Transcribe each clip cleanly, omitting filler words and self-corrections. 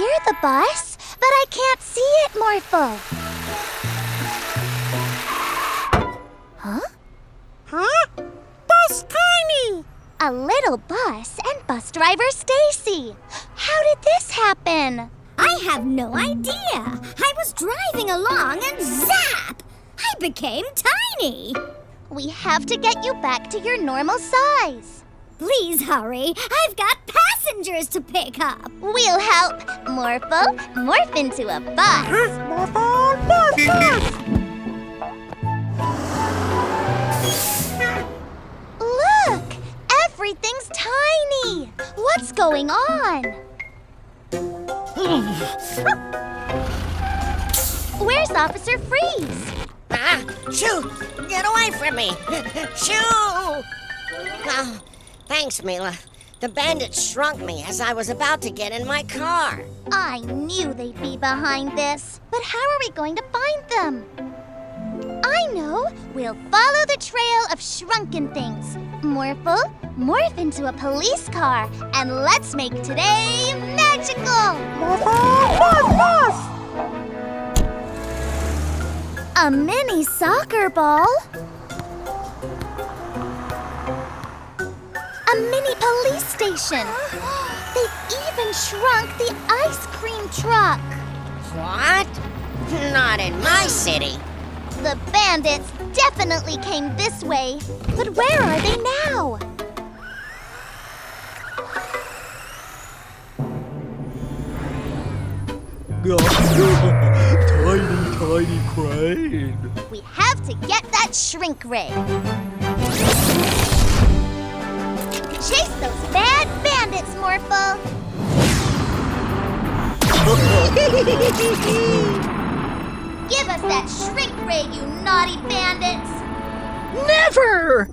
hear the bus, but I can't see it, Morphle. Huh? Huh? Bus Tiny! A little bus and bus driver Stacy. How did this happen? I have no idea. I was driving along and zap! I became tiny. We have to get you back to your normal size. Please hurry. I've got passengers to pick up. We'll help. Morphle, morph into a bus. Morphle, bus, bus! Look! Everything's tiny! What's going on? Where's Officer Freeze? Ah, shoo! Get away from me! Shoo! Oh, thanks, Mila. The bandits shrunk me as I was about to get in my car. I knew they'd be behind this. But how are we going to find them? I know! We'll follow the trail of shrunken things. Morphle, morph into a police car, and let's make today magical! Morphle, bus, bus! A mini soccer ball? A mini police station! They've even shrunk the ice cream truck! What? Not in my city. The bandits definitely came this way. But where are they now? Tiny crane. We have to get that shrink ray. Chase those bad bandits, Morphle. Give us that shrink ray, you naughty bandits. Never!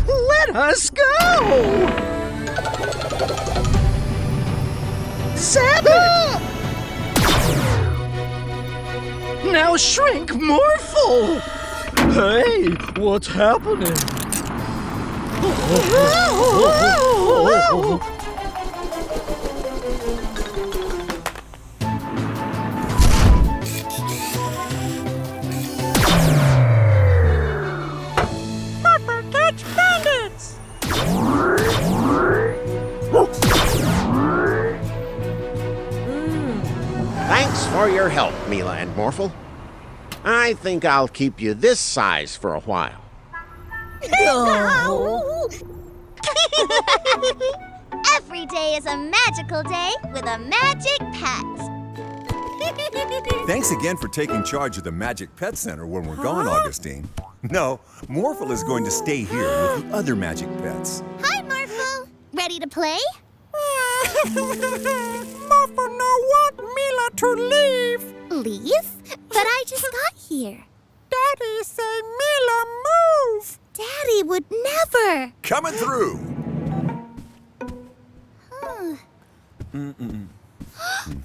Let us go! Zap it! Now shrink Morphle! Hey, what's happening? Catch bandits! Thanks for your help, Mila and Morphle. I think I'll keep you this size for a while. Every day is a magical day with a magic pet. Thanks again for taking charge of the Magic Pet Center when we're gone, Augustine. No, Morphle is going to stay here with the other magic pets. Hi, Morphle. Ready to play? Morphle no want Mila to leave. Leave? But I just got here. Daddy say Mila move. Daddy would never. Coming through!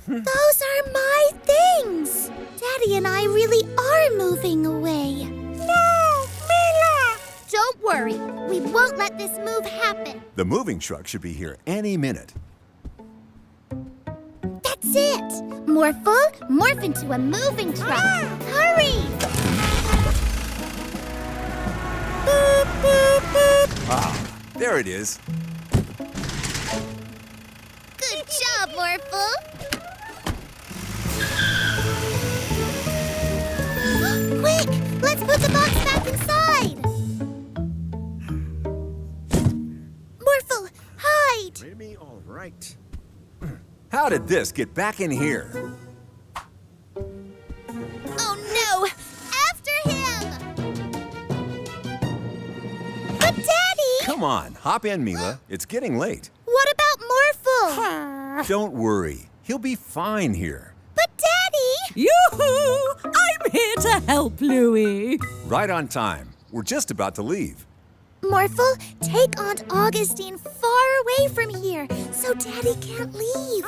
Those are my things. Daddy and I really are moving away. No, Mila! Don't worry. We won't let this move happen. The moving truck should be here any minute. That's it. Morphle, morph into a moving truck. Hurry! Beep, beep, beep. Ah, there it is. Good job, Morphle. Quick! Let's put the box back inside. Morphle, hide! Maybe all right. How did this get back in here? Oh no! After him! But Daddy! Come on, hop in, Mila. It's getting late. What about Morphle? Don't worry. He'll be fine here. But Daddy! Yoo-hoo! I'm here to help, Louie. Right on time. We're just about to leave. Morphle, take Aunt Augustine far away from here so Daddy can't leave.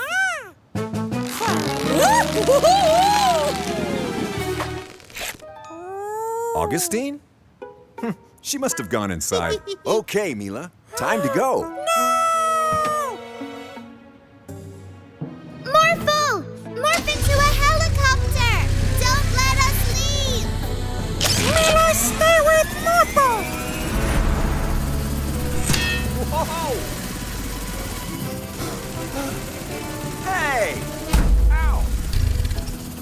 Augustine? She must have gone inside. Okay, Mila. Time to go. No!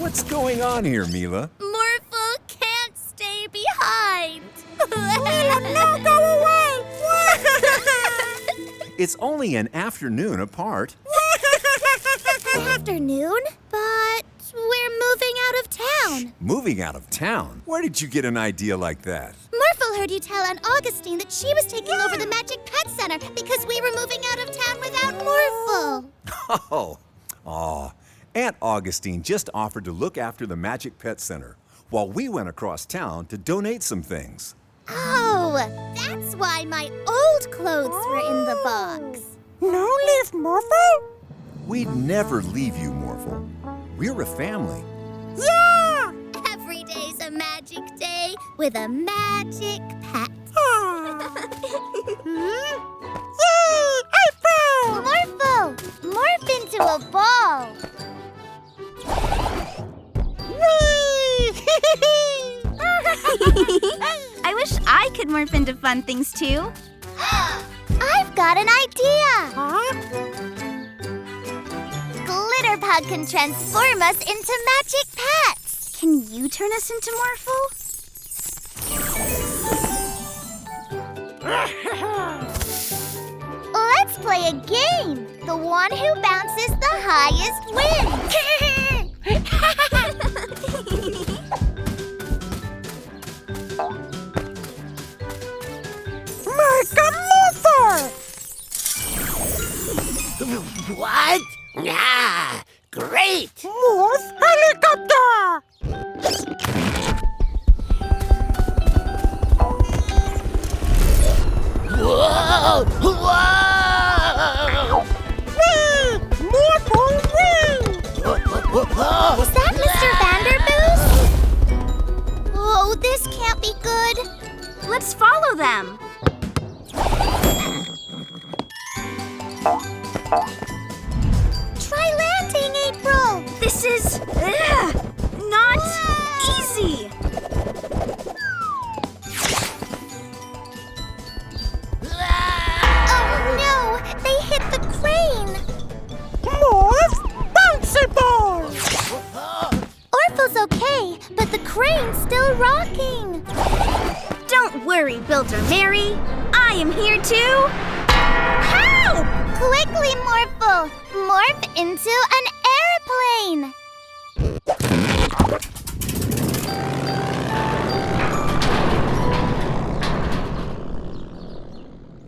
What's going on here, Mila? Morphle can't stay behind. No, go away! It's only an afternoon apart. Afternoon? But we're moving out of town. Moving out of town? Where did you get an idea like that? Morphle heard you tell Aunt Augustine that she was taking over the Magic Pet Center because we were moving out of town without Morphle. Oh, Aunt Augustine just offered to look after the Magic Pet Center while we went across town to donate some things. Oh, that's why my old clothes were in the box. No leave, Morphle? We'd never leave you, Morphle. We're a family. Yeah! Every day's a magic day with a magic pet. Yay! April! Morphle, morph into a ball. I wish I could morph into fun things too. I've got an idea. Huh? Glitterpug can transform us into magic pets. Can you turn us into Morphle? Let's play a game. The one who bounces the highest wins. Make a Morphle! What? Ah, great! Morph helicopter! Whoa! Whoa! Morphle wing! Is that Mr. Vanderboos? Oh, this can't be good. Let's follow them. Try landing, April. This is not easy. Oh no, they hit the crane. Morph bouncy ball! Orphle's okay, but the crane's still rocking. Don't worry, Builder Mary. I am here to help! Quickly, Morphle! Morph into an airplane!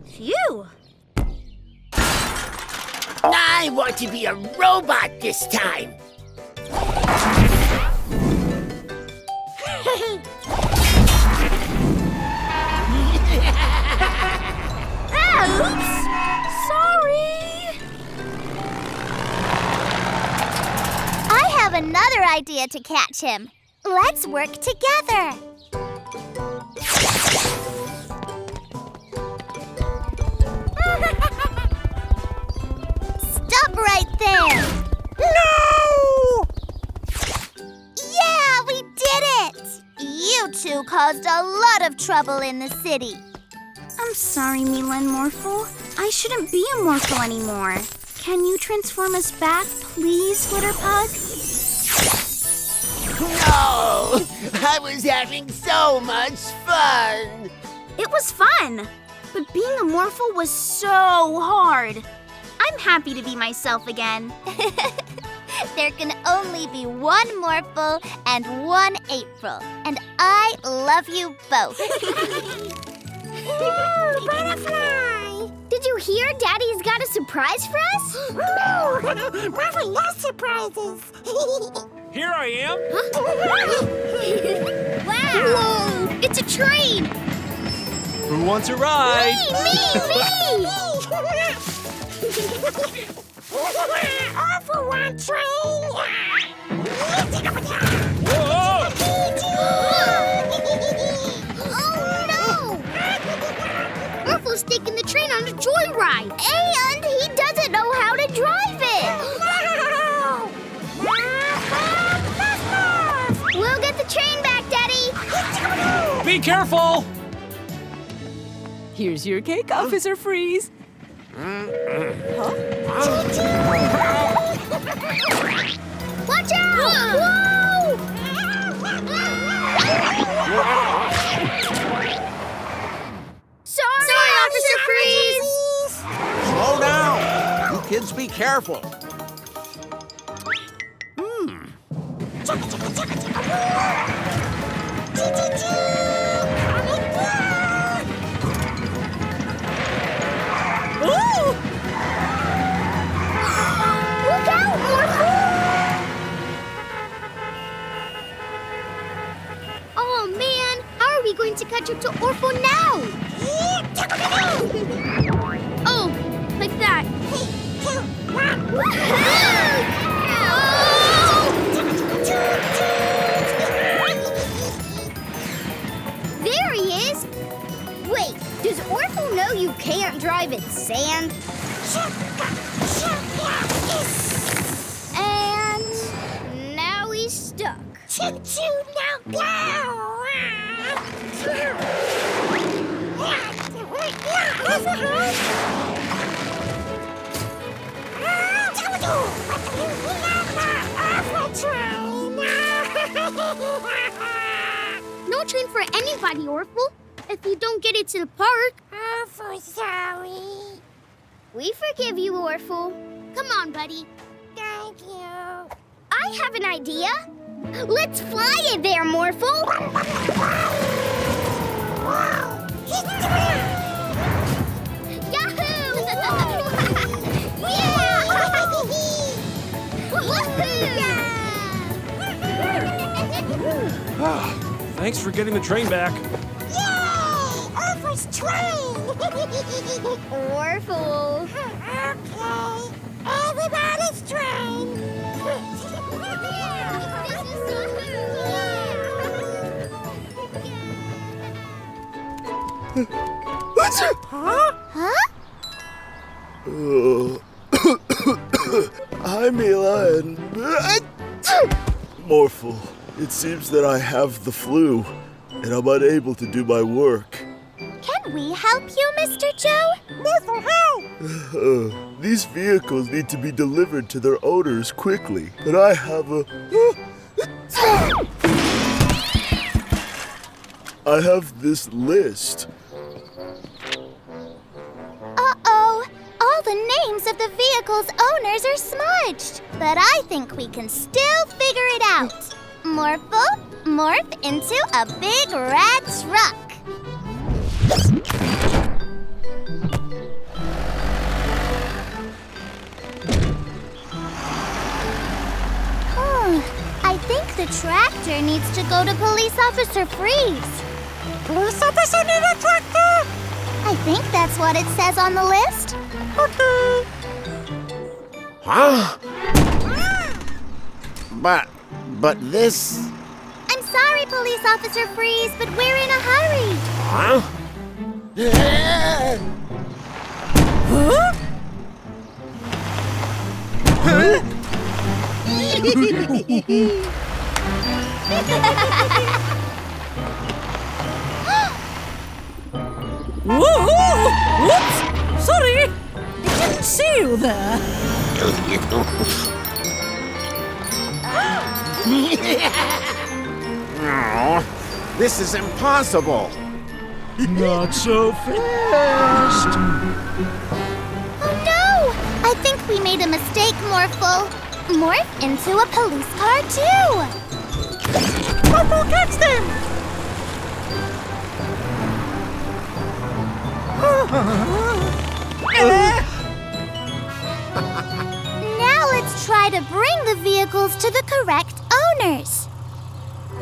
Phew. I want to be a robot this time. Oops! Sorry! I have another idea to catch him. Let's work together. Stop right there. No! Yeah, we did it! You two caused a lot of trouble in the city. I'm sorry, Mila and Morphle. I shouldn't be a Morphle anymore. Can you transform us back, please, Glitterpug? No! I was having so much fun! It was fun, but being a Morphle was so hard. I'm happy to be myself again. There can only be one Morphle and one April, and I love you both. Ooh, butterfly! Did you hear Daddy's got a surprise for us? Ooh, Morphle loves surprises! Here I am. Wow! Whoa! It's a train! Who wants a ride? Me! Orphle one train! Whoa! Oh no! Orphle's taking the train on a joyride! And he doesn't know how to drive it! We'll get the train back, Daddy! Be careful! Here's your cake, Officer Freeze. Watch out! Whoa! careful. Look out, Morphle! Oh man, how are we going to catch up to Orphle now? Oh, like that. There he is! Wait, does Orphle know you can't drive in sand? And now he's stuck. Choo-choo, now No train for anybody, Orphle. If you don't get it to the park. sorry. We forgive you, Orphle. Come on, buddy. Thank you. I have an idea. Let's fly it there, Morphle. Yahoo! Thanks for getting the train back. Yay! Orphle's train! Orphle. Okay. Everybody's train. Hi, Mila and Morphle. It seems that I have the flu, and I'm unable to do my work. Can we help you, Mr. Joe? Morphle, help! These vehicles need to be delivered to their owners quickly, but I have a... I have this list. Uh-oh. All the names of the vehicle's owners are smudged. But I think we can still figure it out. Morphle, morph into a big red truck. I think the tractor needs to go to Police Officer Freeze. Police officer need a tractor! I think that's what it says on the list. Okay. Huh? But this... I'm sorry, Police Officer Freeze, but we're in a hurry. Huh? Whoa! Whoops! Sorry! Didn't see you there. Oh, this is impossible. Not so fast. Oh no! I think we made a mistake, Morphle. Morph into a police car too. Morphle, catch them! Now let's try to bring the vehicles to the correct owners.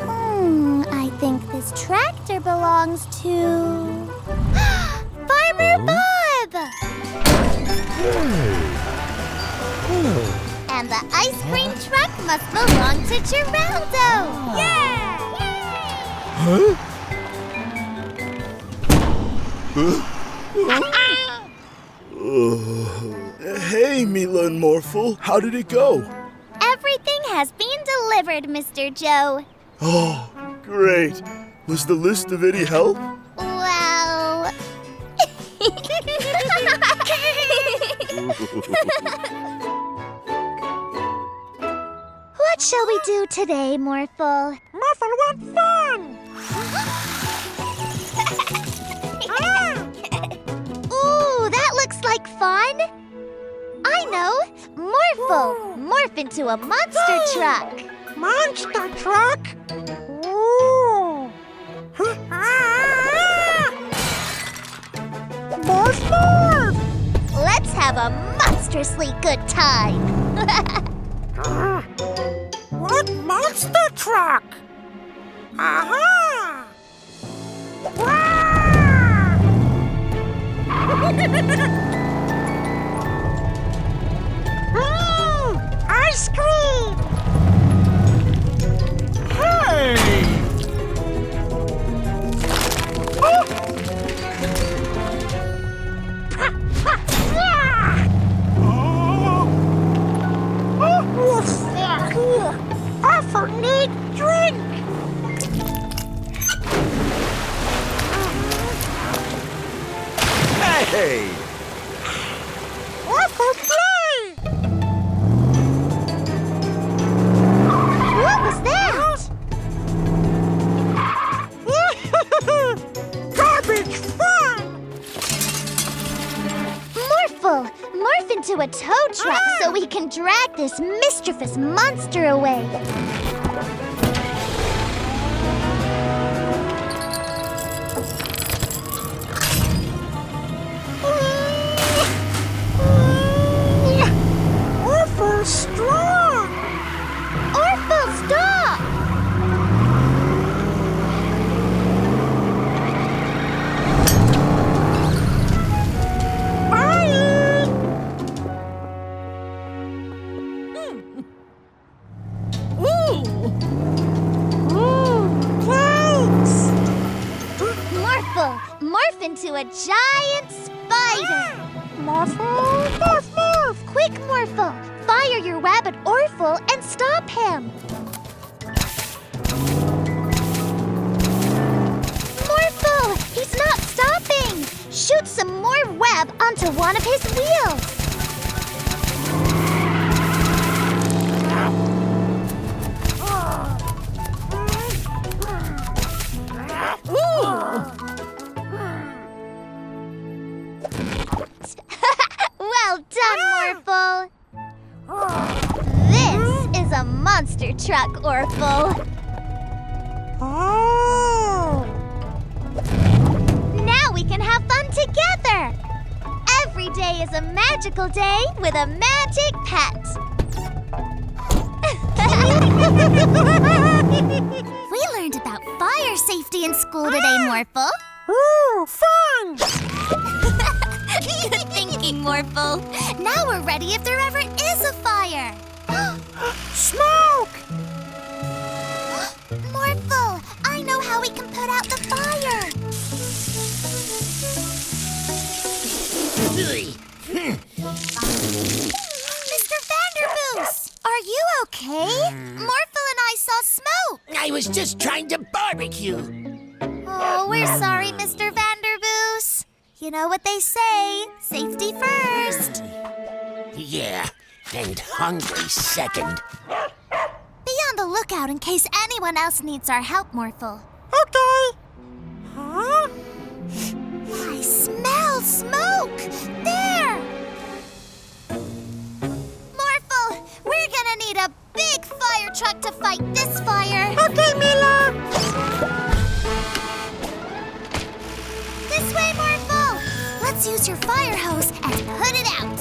I think this tractor belongs to... Farmer Bob! And the ice cream truck must belong to Geraldo! Yeah! Hey, Mila and Morphle. How did it go? Everything has been delivered, Mr. Joe. Oh, great. Was the list of any help? Well... What shall we do today, Morphle? Morphle want fun! Ooh, that looks like fun! I know! Morphle, morph into a monster truck. Monster truck? Ooh. Morph, morph! Let's have a monstrously good time. What monster truck? Aha! Ice cream! Hey! Orphle need drink! Hey! Orphle play! What was that? Garbage fun! Morphle, morph into a tow truck so we can drag this mischievous monster away. Orphle strong! Orphle, stop! Thanks! Morphle, morph into a giant spider. Morphle, morph, morph! Quick, Morphle, fire your web at Orphle and stop him. Morphle, he's not stopping. Shoot some more web onto one of his wheels. Well done, Morphle. This is a monster truck, Orphle. Oh! Now we can have fun together. Every day is a magical day with a magic pet. We learned about fire safety in school today, Morphle. Ooh, fun! Good thinking, Morphle. Now we're ready if there ever is a fire. Smoke! Morphle, I know how we can put out the fire. Mr. Vanderboos, are you okay? Morphle and I saw smoke. I was just trying to barbecue. Oh, we're sorry, Mr. Vanderboos. You know what they say, safety first. Yeah, and hungry second. Be on the lookout in case anyone else needs our help, Morphle. Okay. Huh? I smell smoke! There! Morphle, we're gonna need a big fire truck to fight this fire. Okay, Mila! This way, Morphle! Let's use your fire hose and put it out.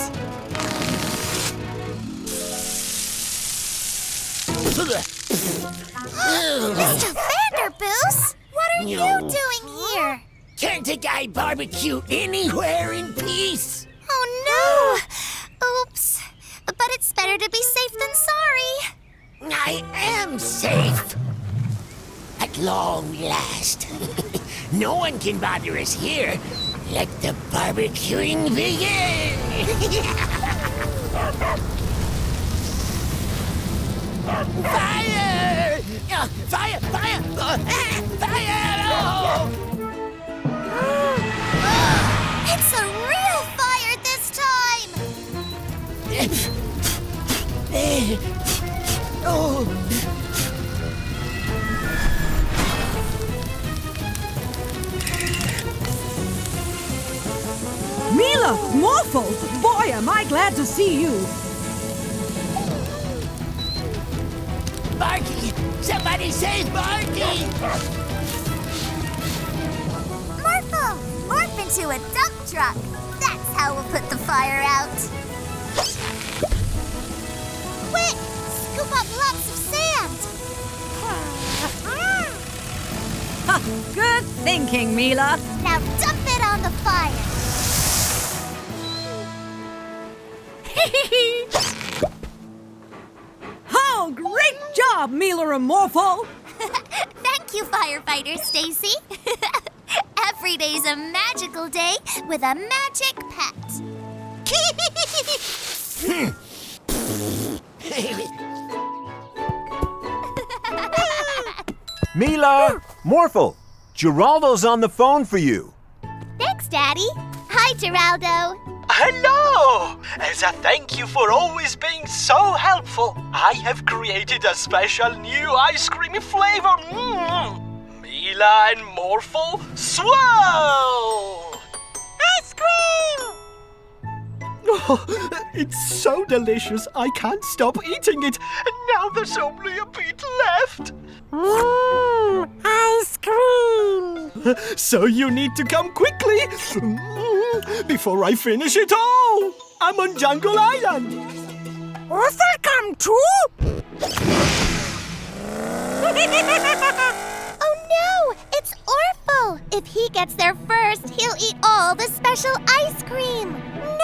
Mr. Vanderboos, what are you doing here? Can't a guy barbecue anywhere in peace? Oh no! Oops. But it's better to be safe than sorry. I am safe. At long last. No one can bother us here. Let the barbecuing begin. Fire! Fire! Fire! Fire! Oh! It's a real fire this time! Oh! Mila, Morphle, boy, am I glad to see you. Barky! Somebody save Barky! Morphle, morph into a dump truck. That's how we'll put the fire out. Quick! Scoop up lots of sand! Good thinking, Mila. Now dump it on the fire! Oh, great job, Mila and Morphle. Thank you, firefighter Stacy. Every day's a magical day with a magic pet. Mila! Morphle! Geraldo's on the phone for you. Thanks, Daddy. Hi, Geraldo. Hello! As a thank you for always being so helpful, I have created a special new ice cream flavor. Mila and Morphle Swirl! Ice cream! Oh, it's so delicious, I can't stop eating it. And now there's only a bit left. Ice cream! So you need to come quickly before I finish it all. I'm on Jungle Island. Orphle come too? Oh no! It's Orphle! If he gets there first, he'll eat all the special ice cream! No!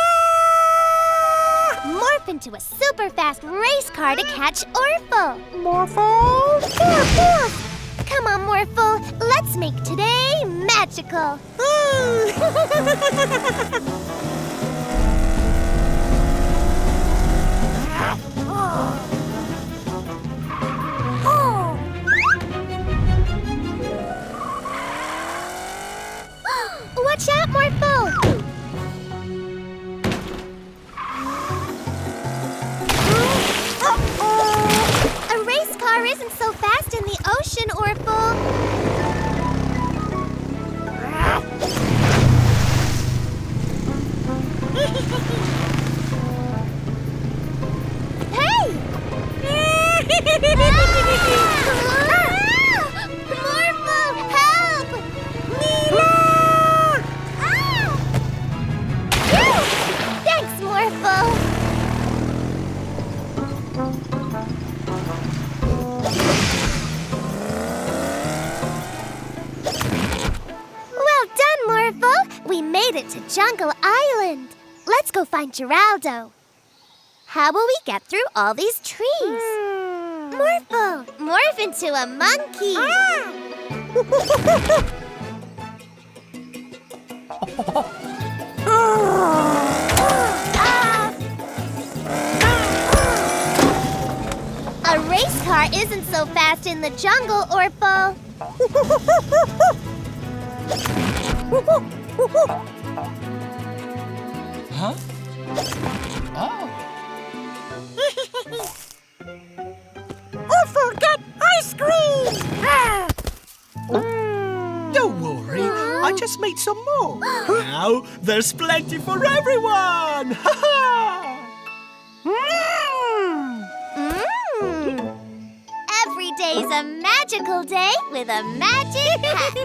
Morph into a super fast race car to catch Orphle! Morphle! Morph! Come on, Morphle! Let's make today magical! Watch out, Morphle! A race car isn't so fast in the ocean, Orphle. Hey! Morphle, help! Mila! Thanks, Morphle. Well done, Morphle. We made it to Jungle Island. Let's go find Geraldo. How will we get through all these trees? Morphle, morph into a monkey. A race car isn't so fast in the jungle, Orphle. Huh? Oh. Orphle got ice cream! Don't worry, I just made some more. Now there's plenty for everyone! Ha ha! Every day's a magical day with a magic hat.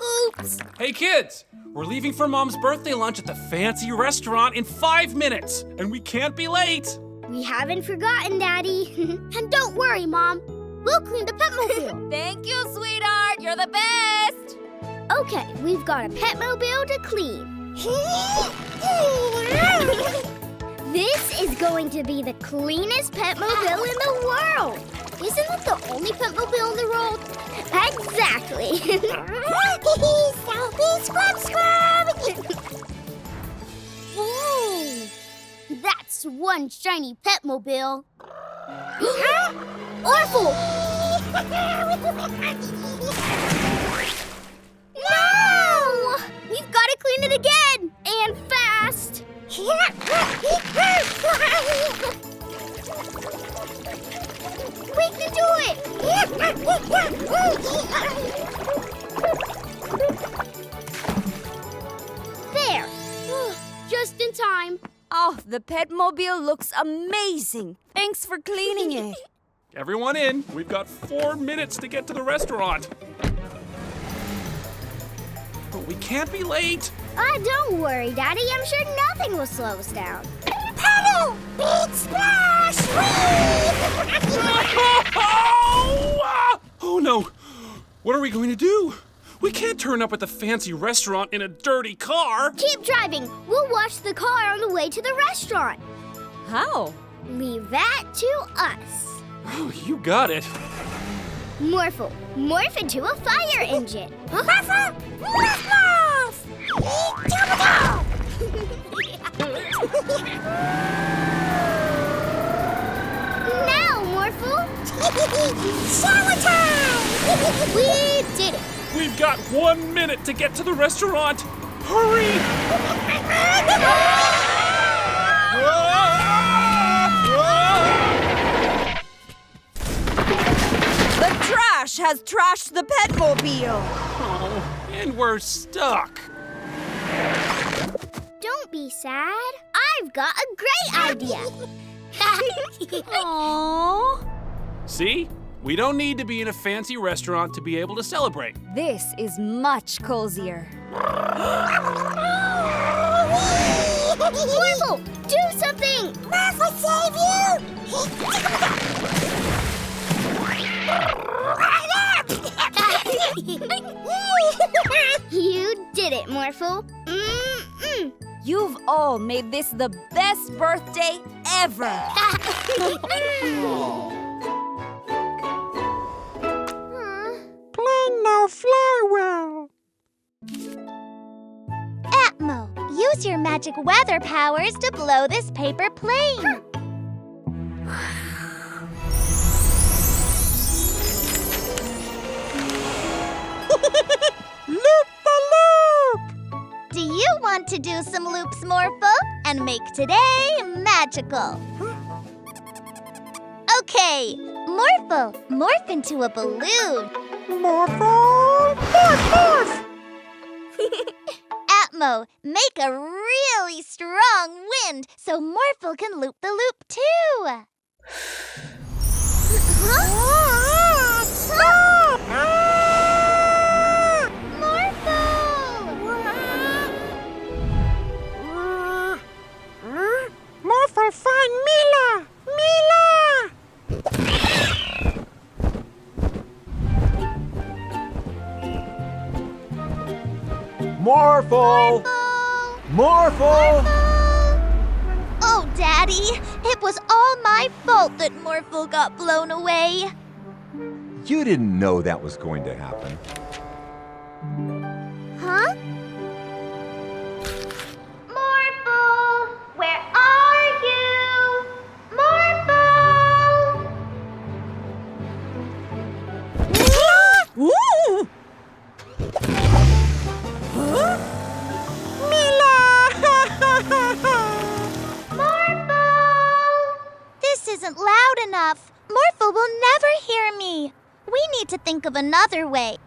Oops. Hey, kids! We're leaving for Mom's birthday lunch at the fancy restaurant in 5 minutes, and we can't be late. We haven't forgotten, Daddy. And don't worry, Mom. We'll clean the Petmobile. Thank you, sweetheart. You're the best. Okay, we've got a Petmobile to clean. This is going to be the cleanest Petmobile in the world. Isn't it the only Petmobile in the world? Exactly. Selfie scrub scrub. Whoa! That's one shiny Petmobile. Orphle! No! We've got to clean it again! And fast! We can do it! There! Just in time. Oh, the Petmobile looks amazing. Thanks for cleaning it. Everyone in. We've got 4 minutes to get to the restaurant. But we can't be late. Don't worry, Daddy. I'm sure nothing will slow us down. Paddle! Big splash! Oh no! What are we going to do? We can't turn up at the fancy restaurant in a dirty car. Keep driving. We'll watch the car on the way to the restaurant. How? Leave that to us. Oh, you got it. Morphle, morph into a fire engine. Morphle! Morph, morph! Now, Morphle. Shower time! We did it. We've got 1 minute to get to the restaurant. Hurry! The trash has trashed the Petmobile. Oh, and we're stuck. Don't be sad. I've got a great idea. Aww. See? We don't need to be in a fancy restaurant to be able to celebrate. This is much cozier. Morphle, do something! Morphle, save you! You did it, Morphle. You've all made this the best birthday ever. Plane no fly well. Atmo, use your magic weather powers to blow this paper plane. Loop-a-loop! Do you want to do some loops, Morphle, and make today magical? Okay, Morphle, morph into a balloon. Morphle! Morph, morph! Atmo, make a really strong wind so Morphle can loop the loop too. Ah, stop! Morphle, find Mila! Mila! Morphle! Morphle! Oh, Daddy, it was all my fault that Morphle got blown away. You didn't know that was going to happen. Huh? Morphle, where are you? Morphle! Ooh! Huh? Mila! Morphle! This isn't loud enough. Morphle will never hear me. We need to think of another way.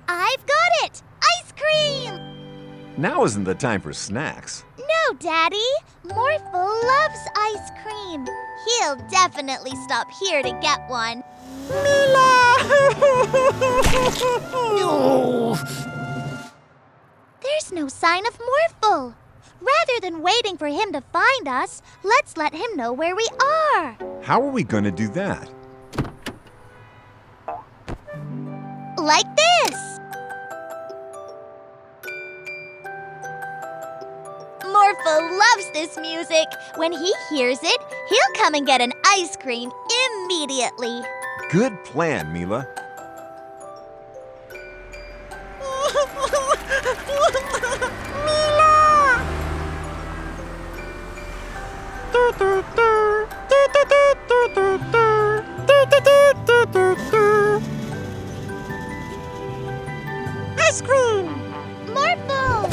I've got it! Ice cream! Now isn't the time for snacks. No, Daddy. Morphle loves ice cream. He'll definitely stop here to get one. Mila! There's no sign of Morphle. Rather than waiting for him to find us, let's let him know where we are. How are we going to do that? Like this. Morphle loves this music. When he hears it, he'll come and get an ice cream immediately. Good plan, Mila. Ice cream! Morphle!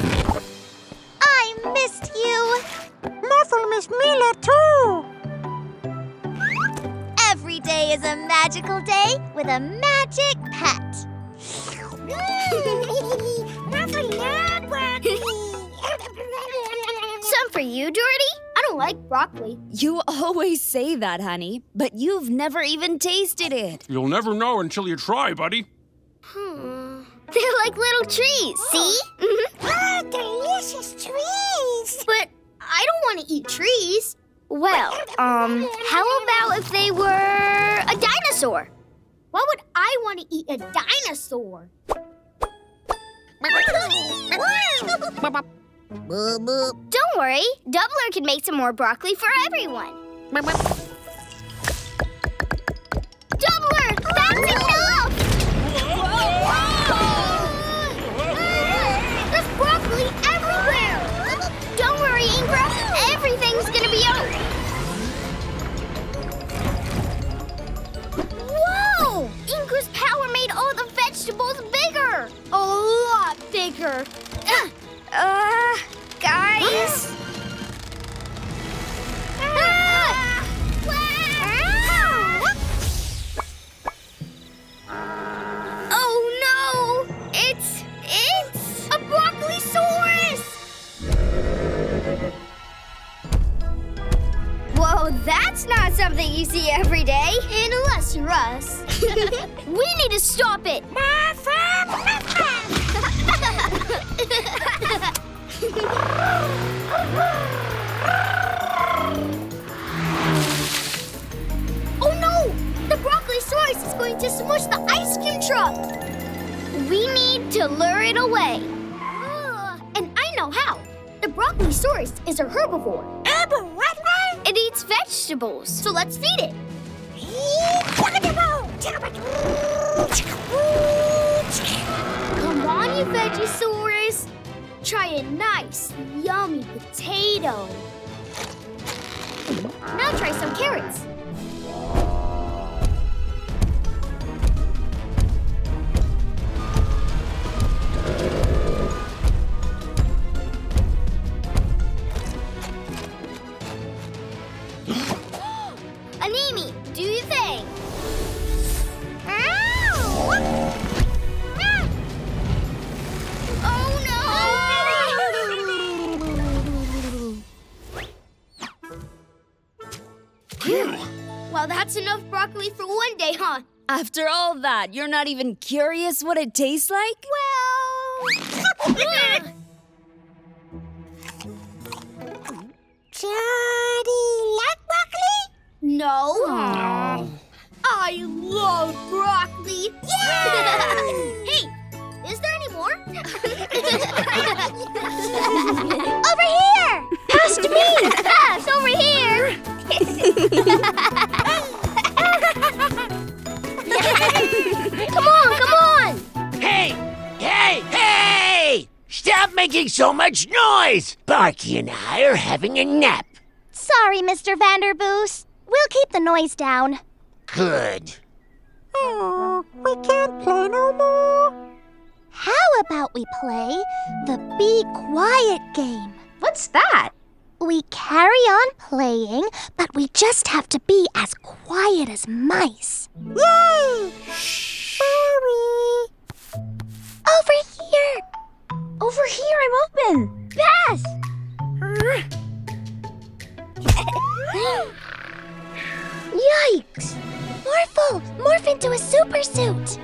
I missed you. Morphle missed Mila too. Every day is a magical day with a magic pet. Some for you, Jordy. I don't like broccoli. You always say that, honey, but you've never even tasted it. You'll never know until you try, buddy. They're like little trees, see? Ah, delicious trees! But I don't want to eat trees. Well, how about if they were a dinosaur? Why would I want to eat a dinosaur? Don't worry, Doubler can make some more broccoli for everyone. Doubler, that's enough! There's broccoli everywhere! Don't worry, Ingra, everything's gonna be okay. Whoa! Ingra's power made all the vegetables bigger! A lot bigger! Guys? Oh no! It's a broccoli-saurus! Whoa, that's not something you see every day. Unless you're us. We need to stop it. Oh no! The broccoli-saurus is going to smush the ice cream truck! We need to lure it away. And I know how. The broccoli-saurus is a herbivore. It eats vegetables, so let's feed it. Come on, you Vegisaurus. Try a nice, yummy potato. Now try some carrots. Animi, do your thing. Oh no! Well, that's enough broccoli for one day, huh? After all that, you're not even curious what it tastes like? Well... Daddy, like broccoli? No. I love broccoli. Yay! Hey, is there any more? Over here! Past me! It's over here. Come on! Hey! Stop making so much noise! Barky and I are having a nap. Sorry, Mr. Vanderboos. We'll keep the noise down. Good. Oh, we can't play no more. How about we play the Be Quiet game? What's that? We carry on playing, but we just have to be as quiet as mice. Yay! Sorry. Over here. Over here, I'm open. Bess! Yikes! Morphle, morph into a super suit.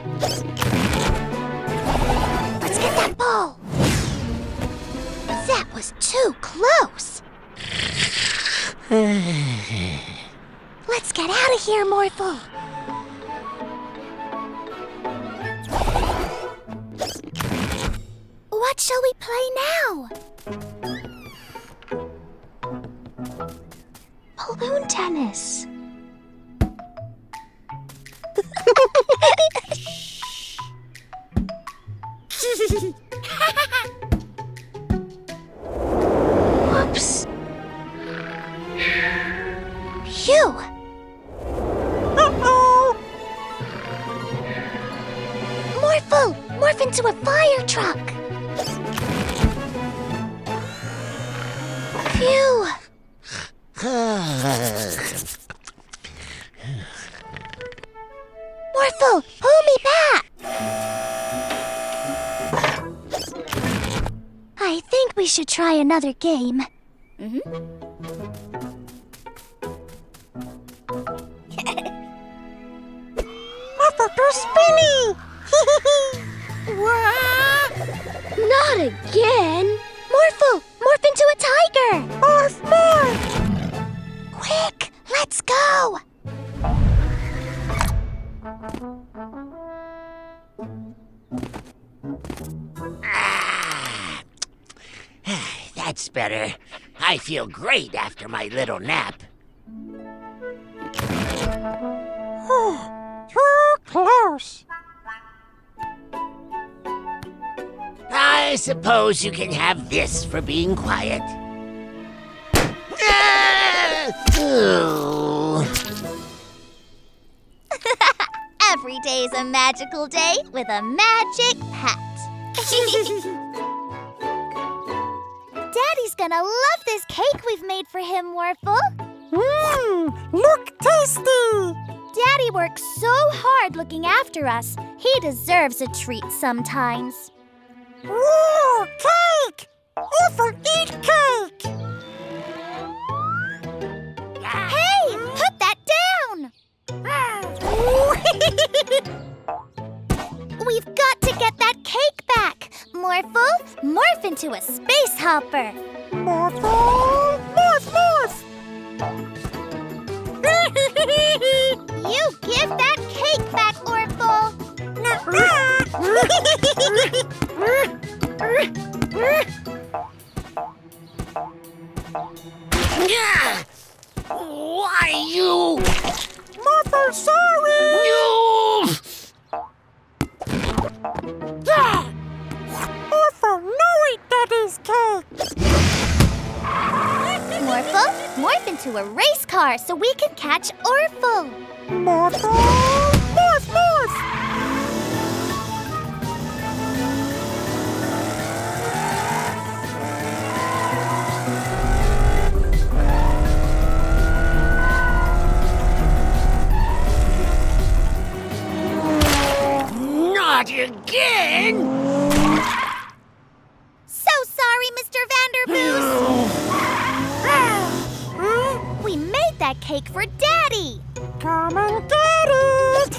Let's get that ball. That was too close. Let's get out of here, Morphle. What shall we play now? Balloon tennis. Whoops. Phew. Uh-oh. Morphle, morph into a fire truck. Phew. Morphle, pull me back. I think we should try another game. Not again. Morphle, morph into a tiger. Morph, morph. Quick, let's go. That's better. I feel great after my little nap. Too close. I suppose you can have this for being quiet. Every day's a magical day with a magic pet. Daddy's gonna love this cake we've made for him, Morphle. Look tasty. Daddy works so hard looking after us. He deserves a treat sometimes. Ooh, cake! Orphle, eat cake! Hey, put that down! We've got to get that cake back. Morphle, morph into a space hopper. Morphle, morph, morph! You give that cake back, Orphle. Why, you? Morphle, sorry! Orphle, no eat Daddy's cake! Morphle, morph into a race car so we can catch Orphle. Morphle, morph, morph! Not again! So sorry, Mr. Vanderboos. We made that cake for Daddy. Come and get it!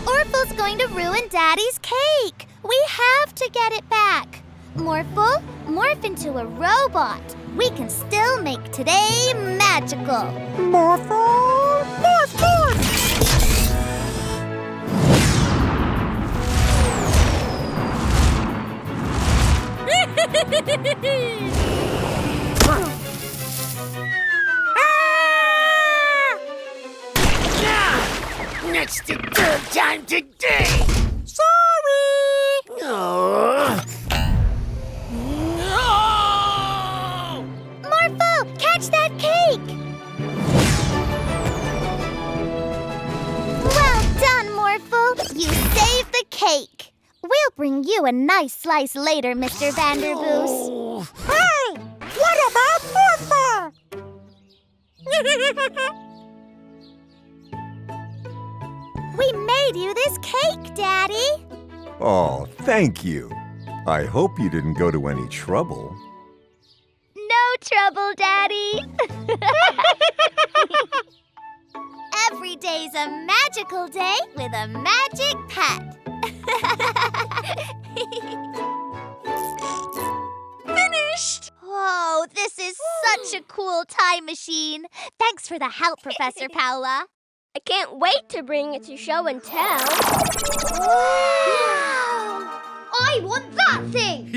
Orphle's going to ruin Daddy's cake. We have to get it back. Morphle, morph into a robot. We can still make today magical. Morphle, morph, morph! That's the third time today! Sorry! No! Morphle, catch that cake! Well done, Morphle. You saved the cake. We'll bring you a nice slice later, Mr. Vanderboos. Hey! What about Morphle? We made you this cake, Daddy. Oh, thank you. I hope you didn't go to any trouble. No trouble, Daddy. Every day's a magical day with a magic pet. Finished! Oh, this is such a cool time machine. Thanks for the help, Professor Paula. I can't wait to bring it to show and tell. Wow! I want that thing!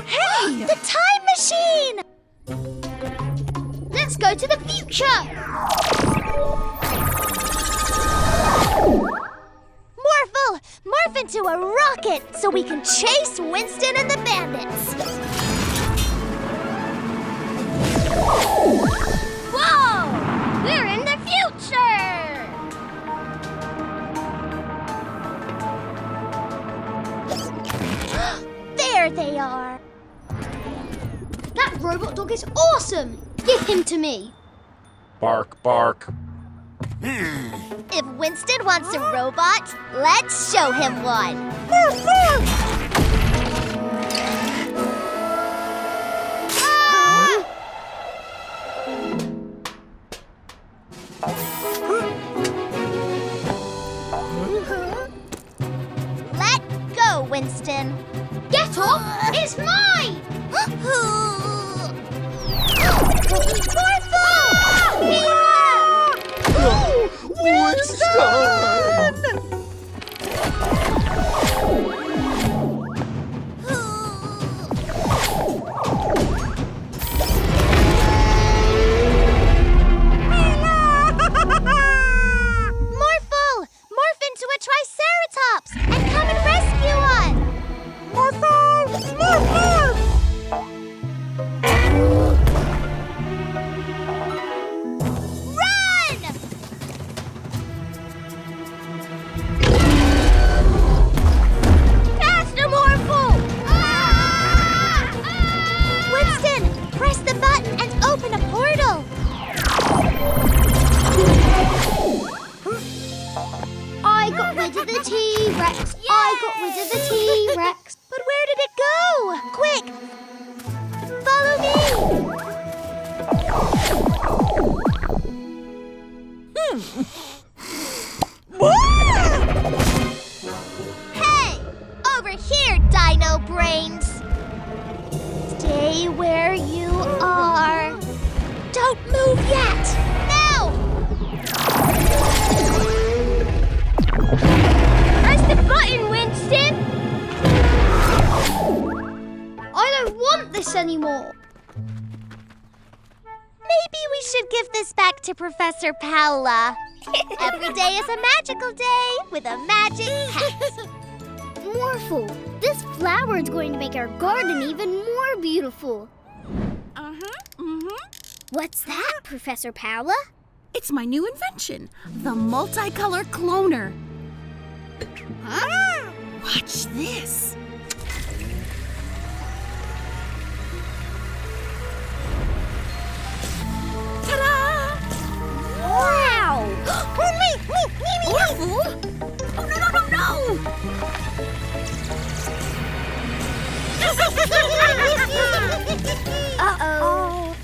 Hey! The time machine! Let's go to the future! Morphle, morph into a rocket so we can chase Winston and the bandits. Whoa! We're in the future! There they are. That robot dog is awesome! Give him to me. Bark, bark. If Winston wants a robot, let's show him one. don't want this anymore. Maybe we should give this back to Professor Paula. Every day is a magical day with a magic pet. Morphle, this flower is going to make our garden even more beautiful. What's that, Professor Paula? It's my new invention, the multicolor cloner. Huh? Watch this. Ta-da! Wow! Orphle? Oh, no! Uh-oh.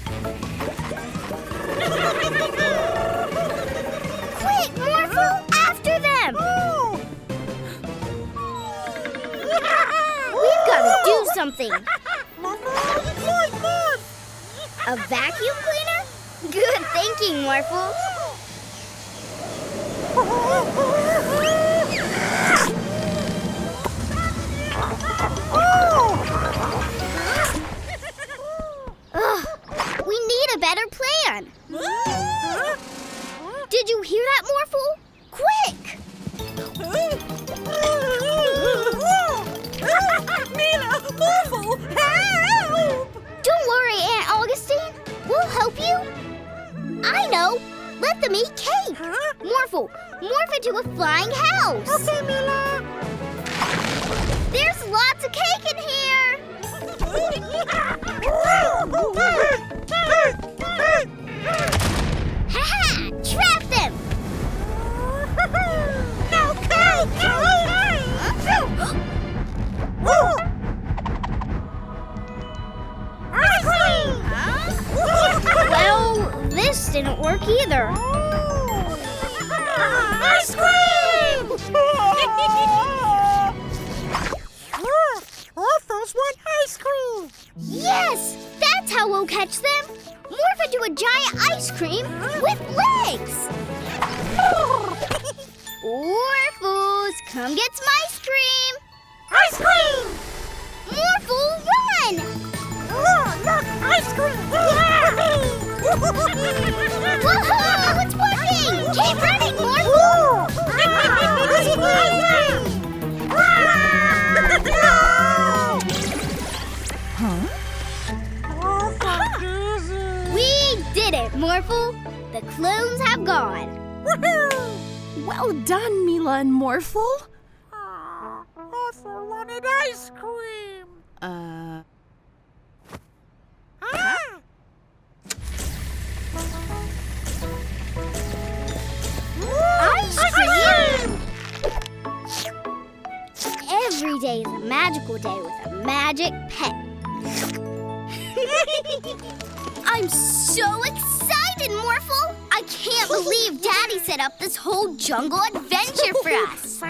Quick, Morphle! After them! We've got to do something. A vacuum cleaner? Good thinking, Morphle. Ugh, we need a better plan. Did you hear that, Morphle? Quick! Mila! Morphle! Help! Don't worry, Aunt Augustine. We'll help you. I know. Let them eat cake. Morphle, morph into a flying house. Okay, Mila. There's lots of cake in here. Ha-ha! Trap them! No cake! Ice cream! Well, this didn't work either. Ice cream! Orphles want ice cream! Yes! That's how we'll catch them. Morph into a giant ice cream with legs. Orphles, come get some ice cream. Ice cream! Morphle, run! Oh, look, ice cream! Woohoo! It's working! Keep running, Morphle! We did it, Morphle! The clones have gone. Well done, Mila and Morphle. Orphle wanted ice cream. Ice cream! Every day is a magical day with a magic pet. I'm so excited, Morphle! I can't believe Daddy set up this whole jungle adventure for us.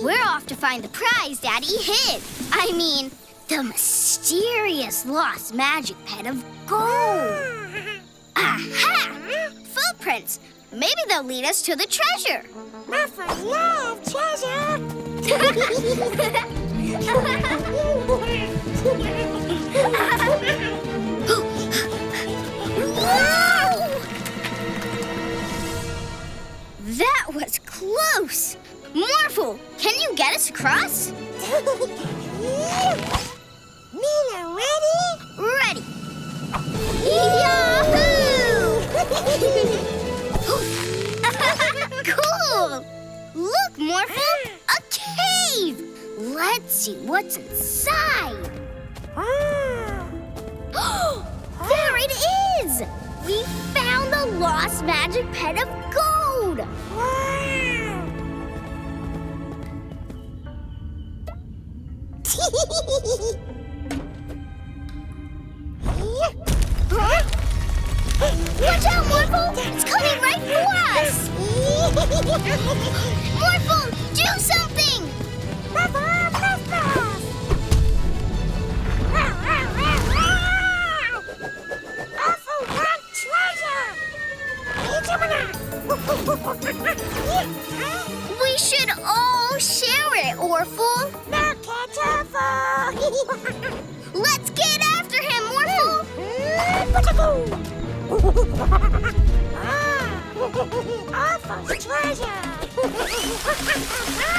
We're off to find the prize Daddy hid. I mean, the mysterious lost magic pet of gold. Aha! Footprints. Maybe they'll lead us to the treasure. Morphle love treasure. That was close. Morphle, can you get us across? Mila, ready? Ready. Yahoo! Cool! Look, Morphle! A cave! Let's see what's inside. There it is! We found the lost magic pet of gold! Huh? Watch out, Morphle! It's coming right for us! Morphle, do something! Orphle want treasure! We should all share it, Orphle! Now catch Orphle! Let's get after him, Morphle! Orphle's treasure!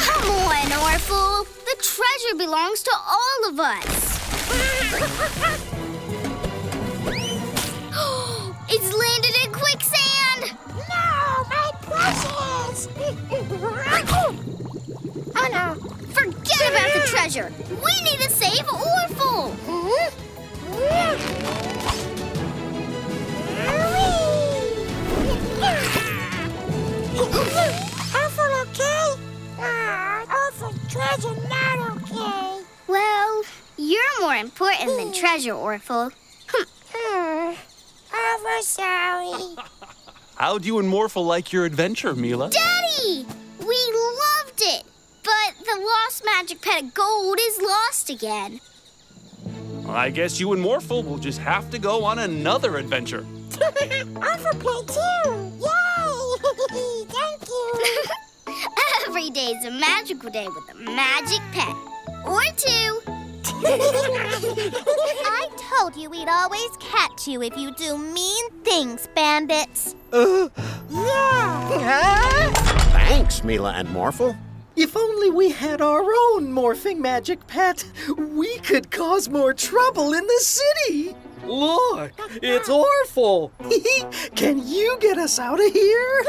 Come on, Orphle. The treasure belongs to all of us. It's landed in quicksand! No, my precious! Oh no! Forget about the treasure! We need to save Orphle! Orphle okay? Orphle treasure not okay. Well, you're more important than treasure, Orphle. Orphle sorry. How'd you and Morphle like your adventure, Mila? Daddy! We loved it! But the lost magic pet of gold is lost again. I guess you and Morphle will just have to go on another adventure. Orphle play too! Yay! Thank you! Every day's a magical day with a magic pet. Or two. I told you we'd always catch you if you do mean things, bandits. Thanks, Mila and Morphle. If only we had our own morphing magic pet, we could cause more trouble in the city. Look, it's Orphle. Can you get us out of here?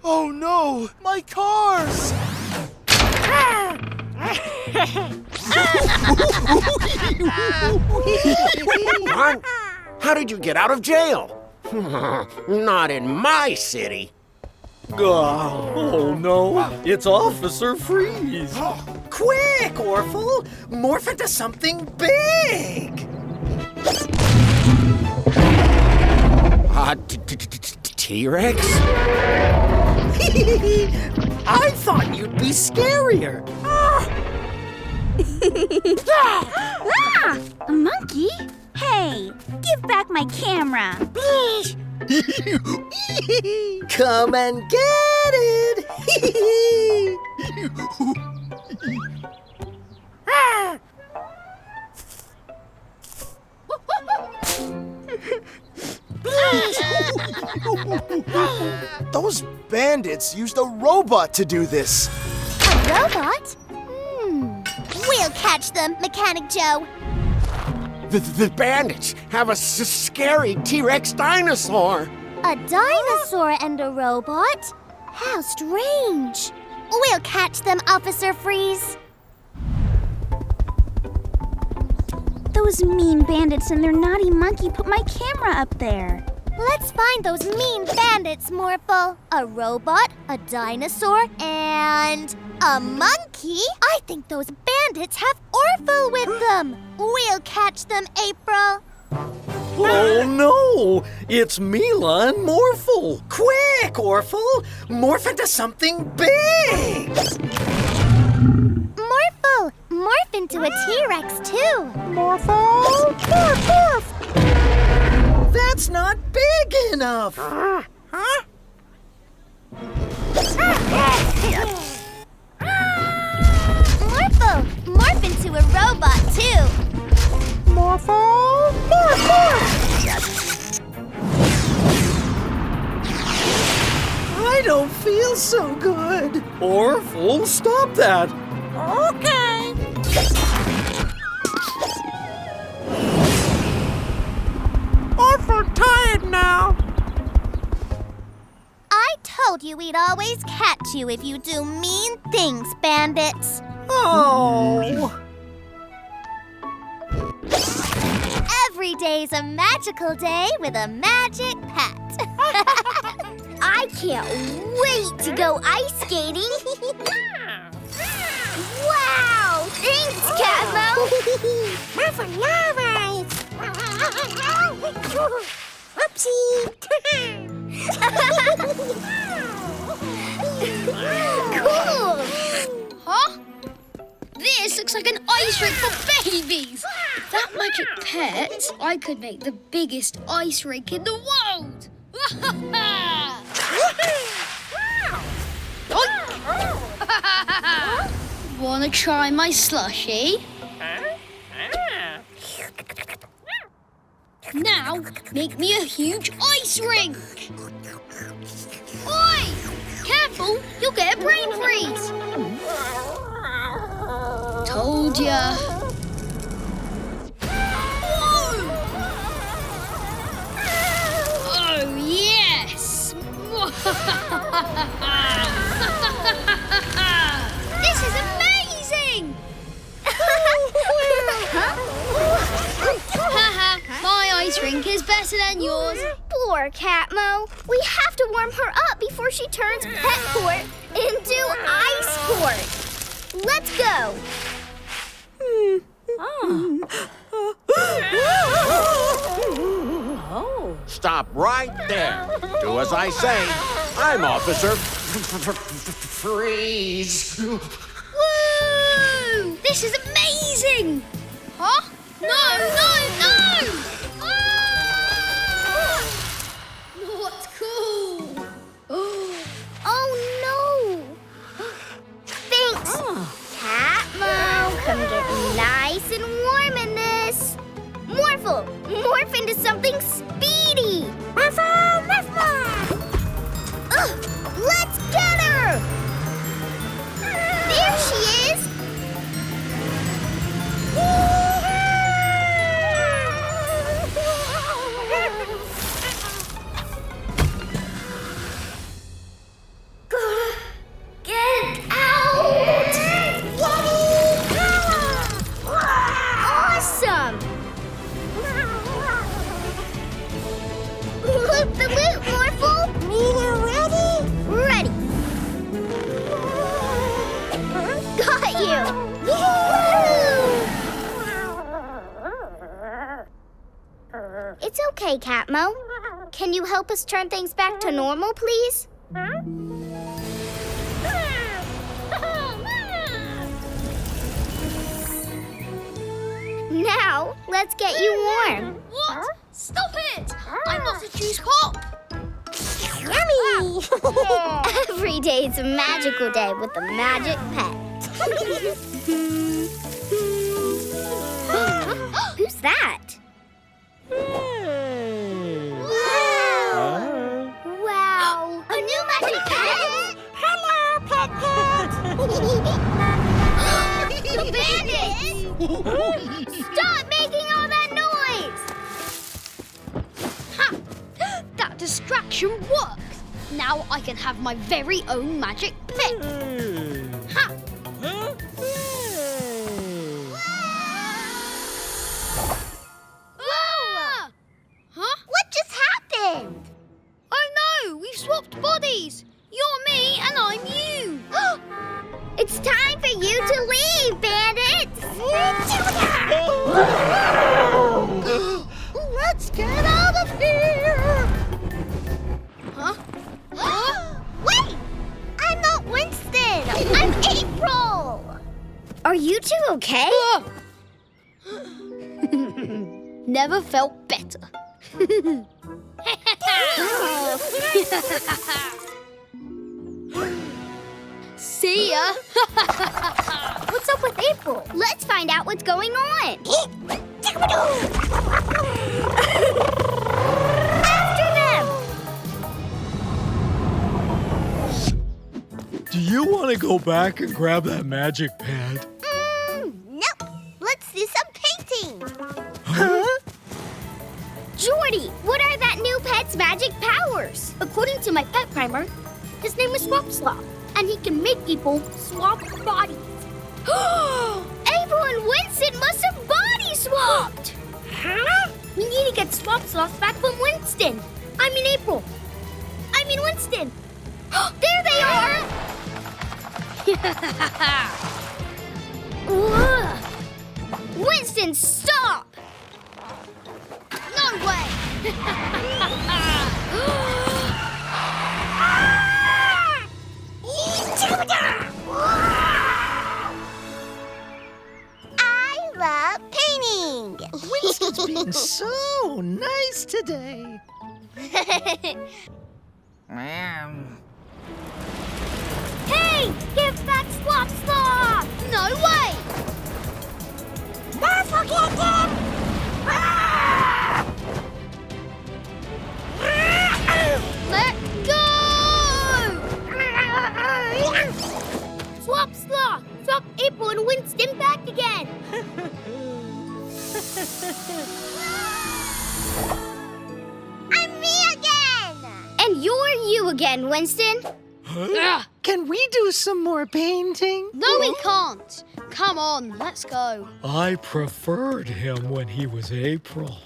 Oh no, my cars! What? How did you get out of jail? Not in my city. Oh no, it's Officer Freeze. Quick, Orphle! Morph into something big! T-Rex? I thought you'd be scarier. A monkey? Hey, give back my camera. Please. Come and get it. Those bandits used a robot to do this. A robot? We'll catch them, Mechanic Joe. The bandits have a scary T-Rex dinosaur. A dinosaur and a robot? How strange. We'll catch them, Officer Freeze. Those mean bandits and their naughty monkey put my camera up there. Let's find those mean bandits, Morphle. A robot, a dinosaur, and a monkey? I think those bandits have Orphle with them. We'll catch them, April. Oh no! It's Mila and Morphle! Quick, Orphle! Morph into something big! Morphle! Morph into a T-Rex too! Morphle! Morph! That's not big enough! Huh? Morphle! Morph into a robot too! Morphle! Morph! I don't feel so good. Orphle, stop that. Okay. Orphle tired now. I told you we'd always catch you if you do mean things, bandits. Oh. Every day's a magical day with a magic pet. I can't wait to go ice skating. Wow! Thanks, Catmo! Morphle love ice. Whoopsie. Cool! Huh? This looks like an ice rink for babies! With that magic pet, I could make the biggest ice rink in the world! Wanna try my slushie? Now, make me a huge ice rink! Oi! Careful, you'll get a brain freeze! Told ya! Whoa! Oh, yes! This is amazing! Haha, my ice rink is better than yours. Poor Catmo. We have to warm her up before she turns Petport into Iceport. Let's go. Stop right there. Do as I say. I'm Officer Freeze. Woo! This is amazing! Huh? No! Ah! Not cool! Oh no! Thanks, Catmo. Come get nice and warm in this. Morphle, morph into something speedy. Morphle! Let's get her! There she is! Get out! Awesome! Loop the loop, Morphle! Mila, ready? Ready. Got you! It's okay, Catmo. Can you help us turn things back to normal, please? Now, let's get you warm. What? Stop it! I'm not a juice pop! Yummy! Every day's a magical day with the magic pet. Who's that? Wow! A new magic pet! Hello, Petport! The bandits! Stop making all that noise! Ha! That distraction works! Now I can have my very own magic pet! Ha! Ah! Huh? What just happened? Oh no! We've swapped bodies! You're me and I'm you! It's time for you to leave, bandits! Let's get out of here! Huh? Wait! I'm not Winston! I'm April! Are you two okay? Never felt better. See ya! What's up with April? Let's find out what's going on. After them! Do you want to go back and grab that magic pad? Nope. Let's do some painting. Huh? Jordy, what are that new pet's magic powers? According to my pet primer, his name is Swap Slop, and he can make people swap bodies. April and Winston must have body swapped! Huh? We need to get Swap Slops back from Winston. I mean April. I mean Winston. There they are! Winston, stop! No way! I love painting! Winston's being so nice today. Hey! Give back Slop Slop! No way! Don't forget him! Let go! Slop Slop! Drop April and Winston back again! I'm me again! And you're you again, Winston. Can we do some more painting? No, we can't. Come on, let's go. I preferred him when he was April.